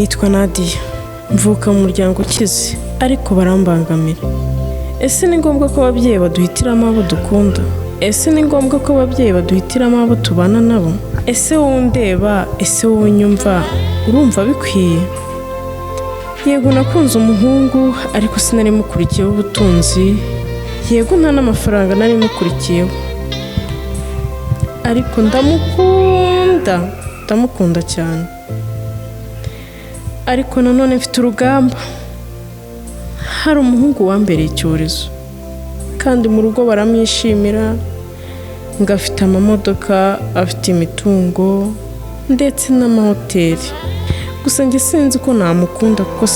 Nitwa Nadia, mvuka mu muryango ukize ariko barambangamira. Ese ni ngombwa ko ababyeyi baduhitiramo abo dukunda? Ese ni ngombwa ko ababyeyi baduhitiramo abo tubana nabo? Ese wowe undeba, ese wowe unyumva, urumva bikwiye? Yego nakunze umuhungu ariko sinari mukurikiyeho ubutunzi, yego nta n'amafaranga nari mukurikiyeho, ariko ndamukunda cyane. Ariko nanone mfite urugamba. Hari umuhungu wambereye icyorezo kandi mu rugo baramwishimira, ngo afite amamodoka, afite imitungo ndetse n'amahoteli. Gusa njye sinzi ko namukunda kuko